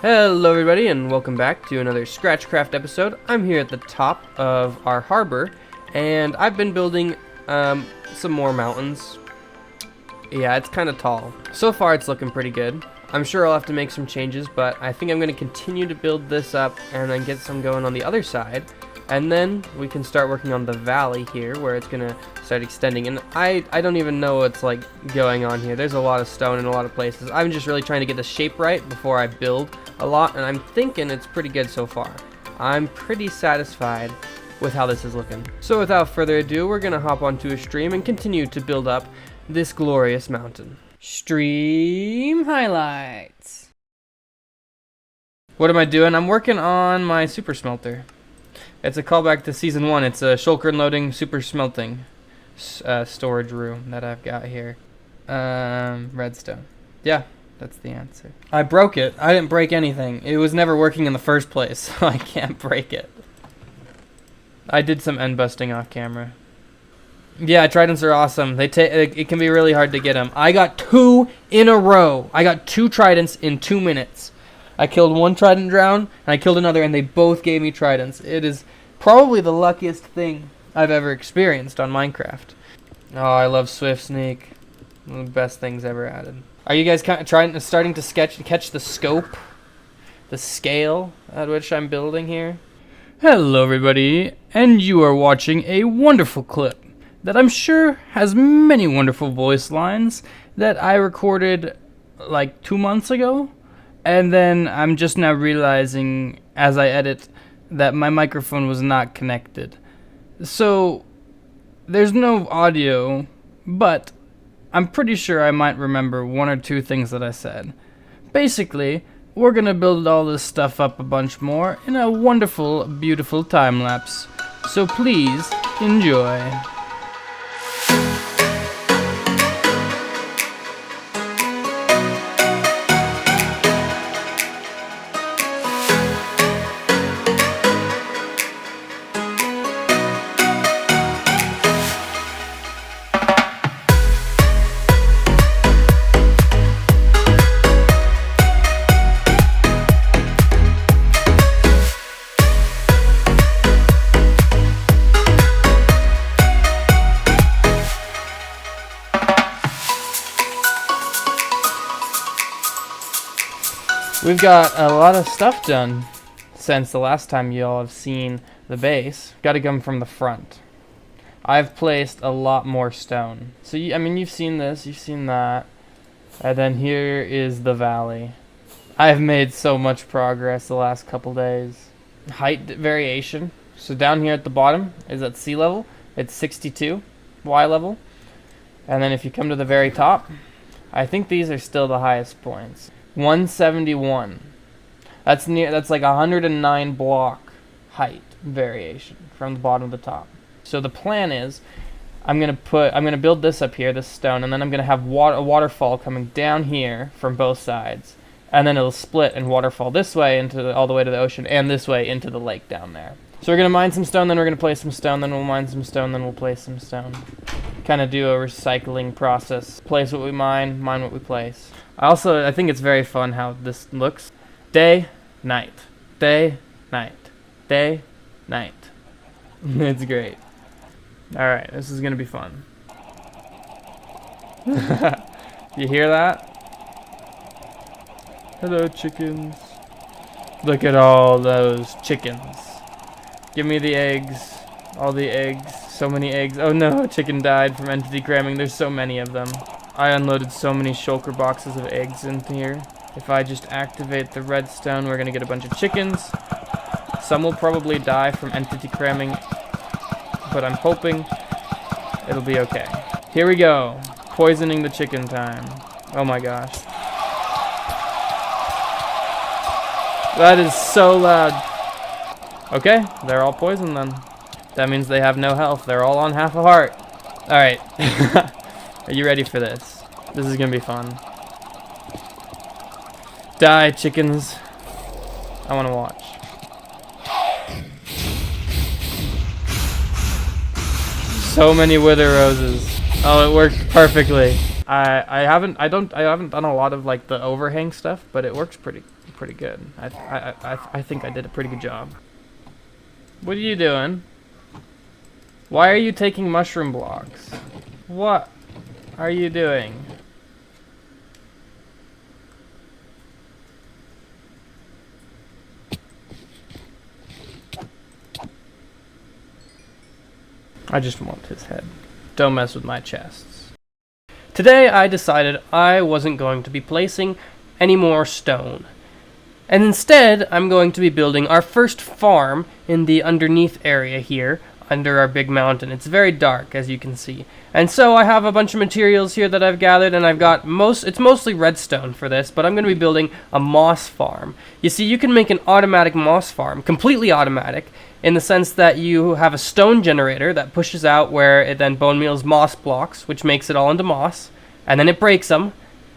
Hello everybody and welcome back to another ScratchCraft episode. I'm here at the top of our harbor and I've been building some more mountains. Yeah, it's kind of tall. So far it's looking pretty good. I'm sure I'll have to make some changes, but I think I'm going to continue to build this up and then get some going on the other side. And then we can start working on the valley here where it's going to start extending. And I don't even know what's like going on here. There's a lot of stone in a lot of places. I'm just really trying to get the shape right before I build a lot. And I'm thinking it's pretty good so far. I'm pretty satisfied with how this is looking. So without further ado, we're going to hop onto a stream and continue to build up this glorious mountain. Stream highlights. What am I doing? I'm working on my super smelter. It's a callback to season 1. It's a shulker loading super smelting storage room that I've got here. Redstone. Yeah, that's the answer. I broke it. I didn't break anything. It was never working in the first place, so I can't break it. I did some end busting off camera. Yeah, tridents are awesome. It can be really hard to get them. I got 2 in a row. I got 2 tridents in 2 minutes. I killed one trident drown, and I killed another, and they both gave me tridents. It is probably the luckiest thing I've ever experienced on Minecraft. Oh, I love Swift Sneak. One of the best things ever added. Are you guys starting to catch the scope, the scale at which I'm building here? Hello, everybody, and you are watching a wonderful clip that I'm sure has many wonderful voice lines that I recorded like 2 months ago. And then I'm just now realizing as I edit that my microphone was not connected. So there's no audio, but I'm pretty sure I might remember 1 or 2 things that I said. Basically, we're gonna build all this stuff up a bunch more in a wonderful, beautiful time lapse. So please enjoy. We've got a lot of stuff done since the last time you all have seen the base. Got to come from the front. I've placed a lot more stone. So, you've seen this, you've seen that. And then here is the valley. I've made so much progress the last couple days. Height variation. So down here at the bottom is at sea level. It's 62 Y level. And then if you come to the very top, I think these are still the highest points. 171. That's like 109 block height variation from the bottom to the top. So the plan is I'm gonna build this up here, this stone, and then I'm gonna have a waterfall coming down here from both sides, and then it'll split and waterfall this way all the way to the ocean, and this way into the lake down there. So we're gonna mine some stone, then we're gonna place some stone, then we'll mine some stone, then we'll place some stone. Kind of do a recycling process. Place what we mine what we place. I think it's very fun how this looks. Day, night. Day, night. Day, night. It's great. Alright, this is going to be fun. You hear that? Hello, chickens. Look at all those chickens. Give me the eggs. All the eggs. So many eggs. Oh no, a chicken died from entity cramming. There's so many of them. I unloaded so many shulker boxes of eggs into here. If I just activate the redstone, we're gonna get a bunch of chickens. Some will probably die from entity cramming, but I'm hoping it'll be okay. Here we go. Poisoning the chicken time. Oh my gosh. That is so loud. Okay, they're all poisoned then. That means they have no health. They're all on half a heart. Alright. Are you ready for this? This is gonna be fun. Die, chickens. I wanna watch. So many wither roses. Oh, it worked perfectly. I haven't done a lot of like the overhang stuff, but it works pretty pretty good. I think I did a pretty good job. What are you doing? Why are you taking mushroom blocks? What are you doing? I just want his head. Don't mess with my chests. Today I decided I wasn't going to be placing any more stone. And instead, I'm going to be building our first farm in the underneath area here, under our big mountain. It's very dark, as you can see. And so I have a bunch of materials here that I've gathered, and I've got it's mostly redstone for this, but I'm going to be building a moss farm. You see, you can make an automatic moss farm, completely automatic, in the sense that you have a stone generator that pushes out where it then bone meals moss blocks, which makes it all into moss, and then it breaks them,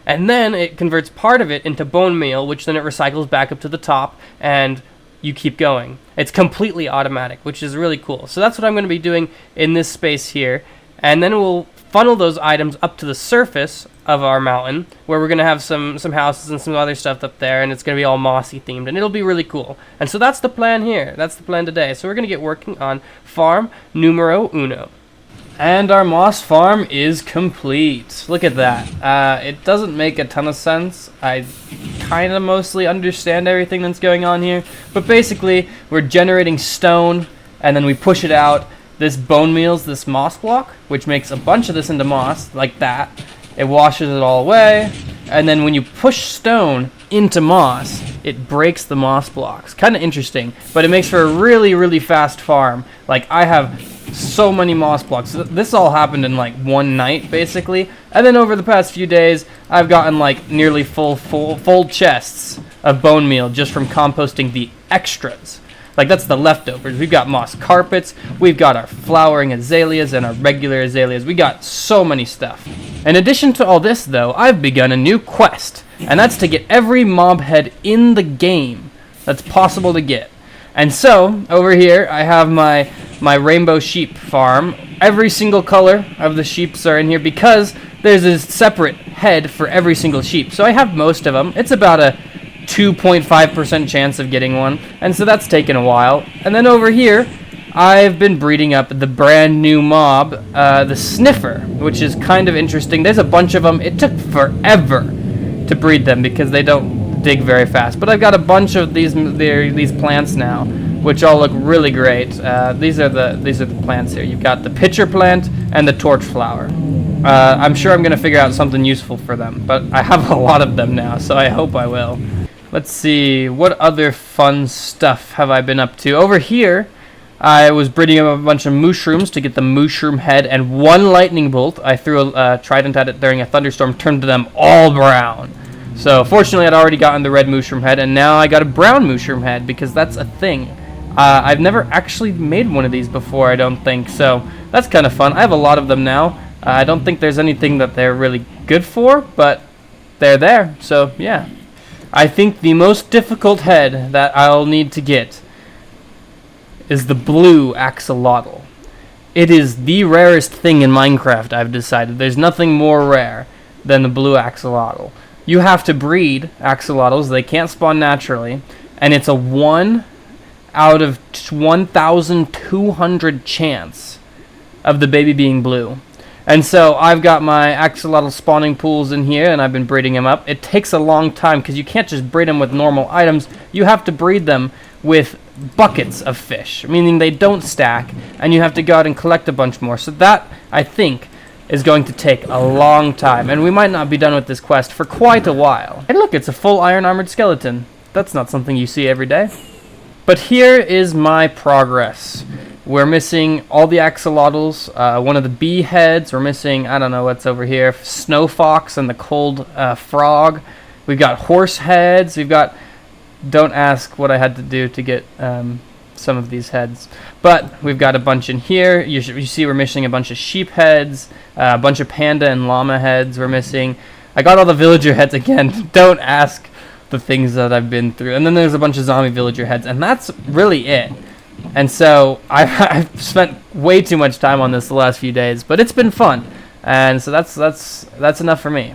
and then it converts part of it into bone meal, which then it recycles back up to the top, and you keep going. It's completely automatic, which is really cool. So that's what I'm going to be doing in this space here, and then we'll funnel those items up to the surface of our mountain, where we're going to have some houses and some other stuff up there, and it's going to be all mossy themed, and it'll be really cool. And so that's the plan here. That's the plan today. So we're going to get working on farm numero uno. And our moss farm is complete. Look at that. It doesn't make a ton of sense. I kind of mostly understand everything that's going on here. But basically, we're generating stone, and then we push it out. This bone meals this moss block, which makes a bunch of this into moss, like that. It washes it all away. And then when you push stone into moss, it breaks the moss blocks. Kind of interesting, but it makes for a really, really fast farm. Like, I have so many moss blocks. This all happened in like one night, basically. And then over the past few days, I've gotten like nearly full chests of bone meal just from composting the extras. Like, that's the leftovers. We've got moss carpets, we've got our flowering azaleas and our regular azaleas. We got so many stuff. In addition to all this, though, I've begun a new quest, and that's to get every mob head in the game that's possible to get. And so, over here, I have my rainbow sheep farm. Every single color of the sheeps are in here because there's a separate head for every single sheep. So I have most of them. It's about a 2.5% chance of getting one, and so that's taken a while. And then over here, I've been breeding up the brand new mob, the sniffer, which is kind of interesting. There's a bunch of them. It took forever to breed them because they don't dig very fast. But I've got a bunch of these plants now, which all look really great. These are the plants here. You've got the pitcher plant and the torch flower. I'm sure I'm going to figure out something useful for them, but I have a lot of them now, so I hope I will. Let's see, what other fun stuff have I been up to? Over here, I was breeding up a bunch of mushrooms to get the mushroom head and one lightning bolt. I threw a trident at it during a thunderstorm, turned them all brown. So fortunately, I'd already gotten the red mushroom head, and now I got a brown mushroom head because that's a thing. I've never actually made one of these before, I don't think, so that's kind of fun. I have a lot of them now. I don't think there's anything that they're really good for, but they're there, so yeah. I think the most difficult head that I'll need to get is the blue axolotl. It is the rarest thing in Minecraft, I've decided. There's nothing more rare than the blue axolotl. You have to breed axolotls. They can't spawn naturally, and it's a 1 out of 1,200 chance of the baby being blue. And so I've got my axolotl spawning pools in here, and I've been breeding them up. It takes a long time because you can't just breed them with normal items. You have to breed them with buckets of fish, meaning they don't stack, and you have to go out and collect a bunch more. So that, I think, is going to take a long time, and we might not be done with this quest for quite a while. And look, it's a full iron armored skeleton. That's not something you see every day. But here is my progress. We're missing all the axolotls, one of the bee heads. We're missing, I don't know what's over here, snow fox and the cold frog. We've got horse heads. We've got, don't ask what I had to do to get some of these heads. But we've got a bunch in here. You see we're missing a bunch of sheep heads, a bunch of panda and llama heads we're missing. I got all the villager heads again. Don't ask the things that I've been through. And then there's a bunch of zombie villager heads, and that's really it. And so I've spent way too much time on this the last few days, but it's been fun, and so that's enough for me.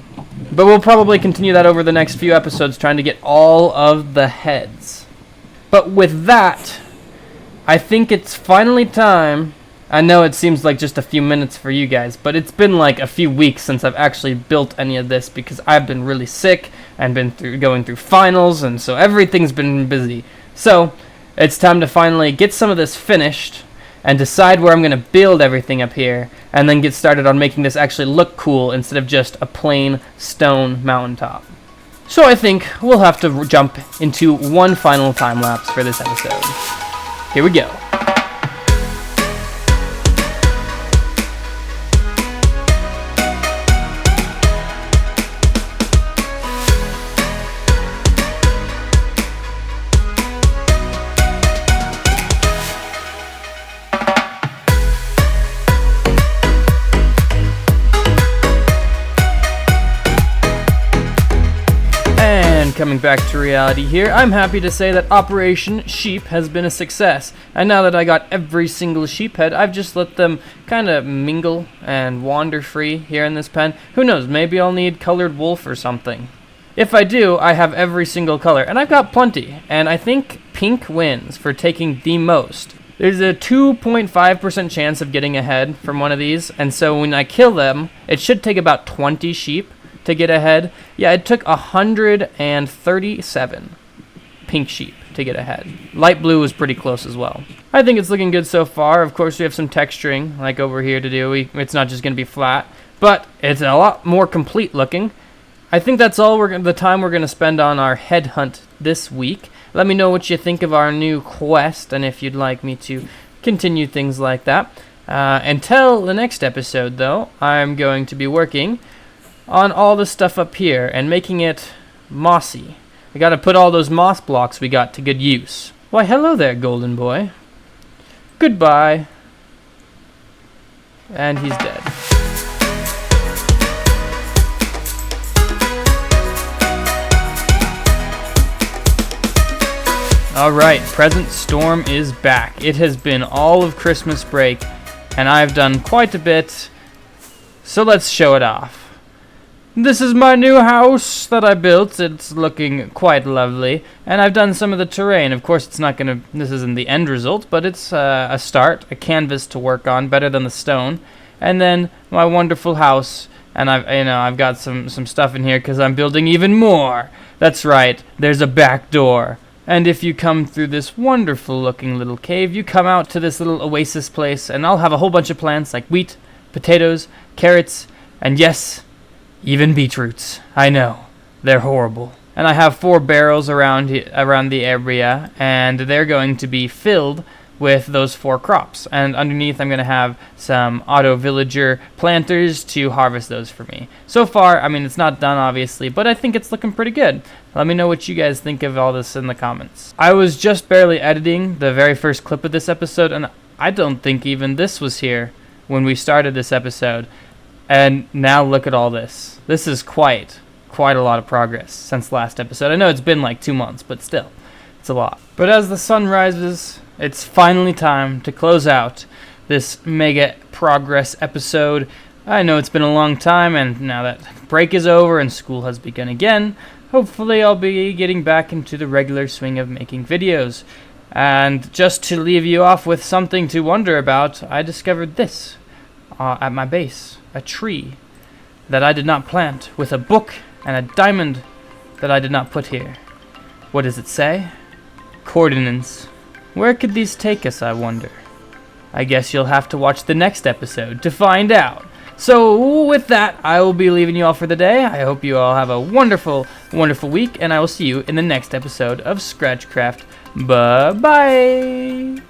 But we'll probably continue that over the next few episodes, trying to get all of the heads. But with that, I think it's finally time. I know it seems like just a few minutes for you guys, but it's been like a few weeks since I've actually built any of this because I've been really sick and been going through finals, and so everything's been busy. So it's time to finally get some of this finished and decide where I'm going to build everything up here, and then get started on making this actually look cool instead of just a plain stone mountaintop. So I think we'll have to jump into one final time lapse for this episode. Here we go. Coming back to reality here, I'm happy to say that Operation Sheep has been a success, and now that I got every single sheep head, I've just let them kind of mingle and wander free here in this pen. Who knows, maybe I'll need colored wolf or something. If I do, I have every single color, and I've got plenty, and I think pink wins for taking the most. There's a 2.5% chance of getting a head from one of these, and so when I kill them, it should take about 20 sheep to get ahead. Yeah, it took 137 pink sheep to get ahead. Light blue was pretty close as well. I think it's looking good so far. Of course, we have some texturing like over here to do. It's not just going to be flat, but it's a lot more complete looking. I think that's all the time we're going to spend on our head hunt this week. Let me know what you think of our new quest, and if you'd like me to continue things like that. Until the next episode, though, I'm going to be working on all the stuff up here and making it mossy. We gotta put all those moss blocks we got to good use. Why, hello there, golden boy. Goodbye. And he's dead. Alright, Present Storm is back. It has been all of Christmas break, and I've done quite a bit, so let's show it off. This is my new house that I built. It's looking quite lovely, and I've done some of the terrain. Of course, this isn't the end result, but it's a start, a canvas to work on, better than the stone. And then my wonderful house, and I've got some stuff in here because I'm building even more. That's right, there's a back door. And if you come through this wonderful looking little cave, you come out to this little oasis place, and I'll have a whole bunch of plants like wheat, potatoes, carrots, and yes, even beetroots. I know, they're horrible. And I have 4 barrels around the area, and they're going to be filled with those 4 crops. And underneath I'm going to have some auto villager planters to harvest those for me. So far, I mean, it's not done obviously, but I think it's looking pretty good. Let me know what you guys think of all this in the comments. I was just barely editing the very first clip of this episode, and I don't think even this was here when we started this episode. And now look at all this. This is quite a lot of progress since last episode. I know it's been like 2 months, but still, it's a lot. But as the sun rises, it's finally time to close out this mega progress episode. I know it's been a long time, and now that break is over and school has begun again, hopefully I'll be getting back into the regular swing of making videos. And just to leave you off with something to wonder about, I discovered this at my base. A tree that I did not plant, with a book and a diamond that I did not put here. What does it say? Coordinates. Where could these take us, I wonder? I guess you'll have to watch the next episode to find out. So with that, I will be leaving you all for the day. I hope you all have a wonderful, wonderful week, and I will see you in the next episode of ScratchCraft. Bye-bye!